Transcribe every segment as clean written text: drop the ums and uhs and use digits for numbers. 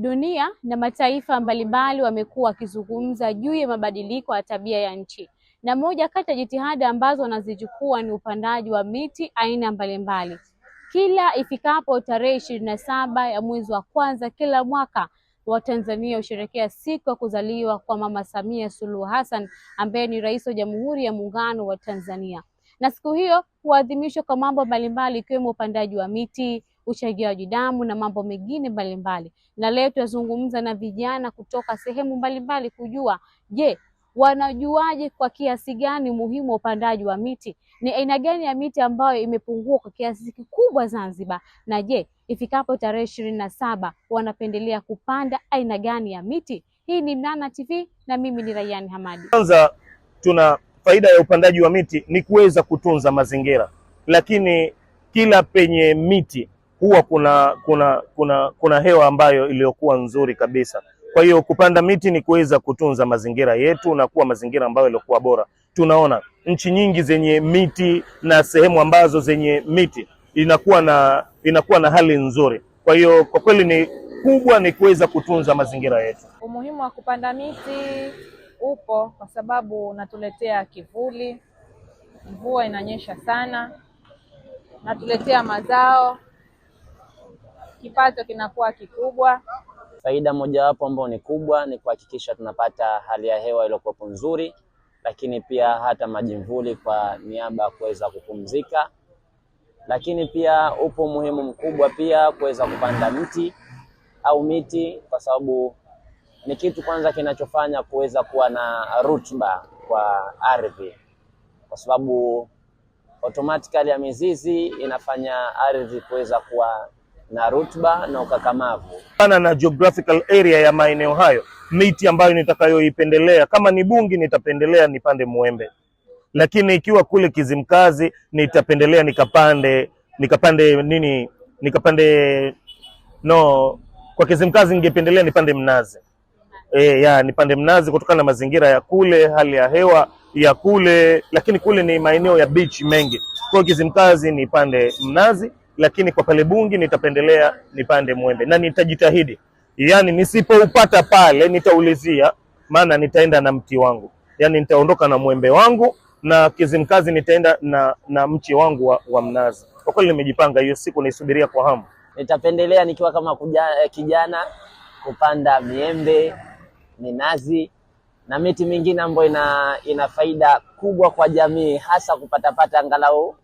Dunia na mataifa mbalimbali wamekuwa wakizungumza juu ya mabadiliko ya tabia ya nchi, na moja kati ya jitihada ambazo wanazichukua ni upandaji wa miti aina mbalimbali. Kila ifikapo tarehe 27 ya mwezi wa kwanza kila mwaka, Watanzania husherehekea siku ya kuzaliwa kwa Mama Samia Suluhu Hassan ambaye ni Rais wa Jamhuri ya Muungano wa Tanzania. Na siku hiyo huadhimishwa kwa mambo mbalimbali ikiwemo upandaji wa miti, uchangiaji damu na mambo mengine mbalimbali. Na leo tutazungumza na vijana kutoka sehemu mbalimbali kujua, je, wanajuaje kwa kiasi gani umuhimu wa upandaji wa miti? Ni aina gani ya miti ambayo imepungua kwa kiasi kikubwa Zanzibar? Na je, ifikapo tarehe 27 wanapendelea kupanda aina gani ya miti? Hii ni Mnana TV na mimi ni Rayyan Hamadi. Kwanza, tuna faida ya upandaji wa miti ni kuweza kutunza mazingira, lakini kila penye miti huwa kuna hewa ambayo iliyokuwa nzuri kabisa. Kwa hiyo kupanda miti ni kuweza kutunza mazingira yetu na kuwa mazingira ambayo yalikuwa bora. Tunaona nchi nyingi zenye miti na sehemu ambazo zenye miti inakuwa na hali nzuri. Kwa hiyo kwa kweli ni kubwa ni kuweza kutunza mazingira yetu. Umuhimu wa kupanda miti upo kwa sababu unatuletea kivuli, mvua inanyesha sana, natuletea mazao, kipato kinakuwa kikubwa. Faida mojawapo ambayo ni kubwa ni kuhakikisha tunapata hali ya hewa iliyokuwa nzuri, lakini pia hata majimvuli kwa niaba ya kuweza kupumzika. Lakini pia upo umuhimu mkubwa pia kuweza kupanda mti au miti, kwa sababu ni kitu kwanza kinachofanya kuweza kuwa na rutuba kwa ardhi, kwa sababu automatically ya mizizi inafanya ardhi kuweza kuwa na rutuba na ukakamavu. Na geographical area ya maeneo hayo, miti ambayo nitakayoipendelea kama ni Bungi nitapendelea nipande Mwembe, lakini ikiwa kule Kizimkazi nitapendelea kwa Kizimkazi ningependelea nipande Mnazi. Nipande Mnazi kutokana na mazingira ya kule, hali ya hewa ya kule, lakini kule ni maeneo ya beach mengi. Kwa Kizimkazi nipande Mnazi, lakini kwa pale Bungi nitapendelea nipande Mwembe, na nitajitahidi. Yani nisipoupata pale nitaulizia, maana nitaenda na mti wangu. Yani nitaondoka na Mwembe wangu, na Kizimkazi nitaenda na mti wangu wa Mnazi. Kwa kweli nimejipanga, hiyo siku naisubiria kwa hamu. Nitapendelea nikiwa kama kijana kupanda miembe, minazi na miti mingine ambayo ina faida kubwa kwa jamii, hasa kupata angalau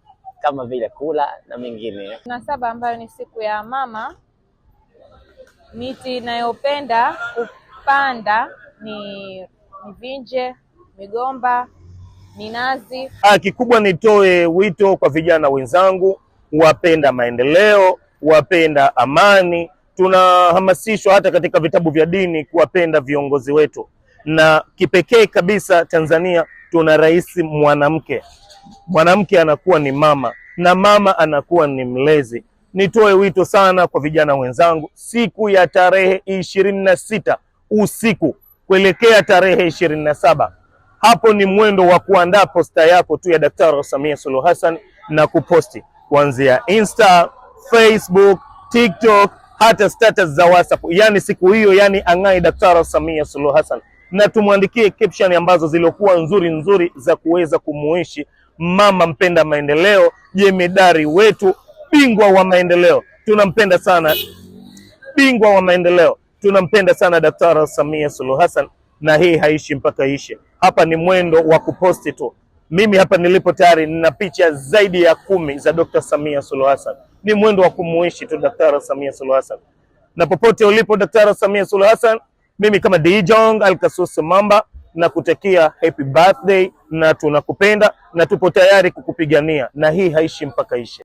kama vile kula na mingine. Na saba ambayo ni siku ya mama, miti inayopenda kupanda ni vinje, migomba, minazi. Kikubwa nitoe wito kwa vijana wenzangu, wapenda maendeleo, wapenda amani. Tunahamasishwa hata katika vitabu vya dini kuwapenda viongozi wetu, na kipekee kabisa Tanzania tuna rais mwanamke. Mwanamke anakuwa ni mama na mama anakuwa ni mlezi. Nitoe wito sana kwa vijana wenzangu, siku ya tarehe 26 usiku kuelekea tarehe 27, hapo ni mwendo wa kuandaa posta yako tu ya Daktari Samia Suluhu Hassan na kuposti kuanzia Insta, Facebook, TikTok, hata status za WhatsApp. Yani siku hiyo, yani ang'ai Daktari Samia Suluhu Hassan, na tumwandikie caption ambazo zilikuwa nzuri za kuweza kumuishi mama mpenda maendeleo, jemedari wetu, bingwa wa maendeleo. Tunampenda sana bingwa wa maendeleo, tunampenda sana Daktari Samia Suluhu Hassan, na hii haishi mpaka ishe. Hapa ni mwendo wa kuposti tu. Mimi hapa nilipo tayari nina picha zaidi ya 10 za Dr. Samia Suluhu Hassan. Ni mwendo wa kumuishi tu Daktari Samia Suluhu Hassan. Na popote ulipo Daktari Samia Suluhu Hassan, mimi kama Dijong Alkasus Mamba na kutakia happy birthday, na tunakupenda na tupo tayari kukupigania, na hii haishi mpaka ishe.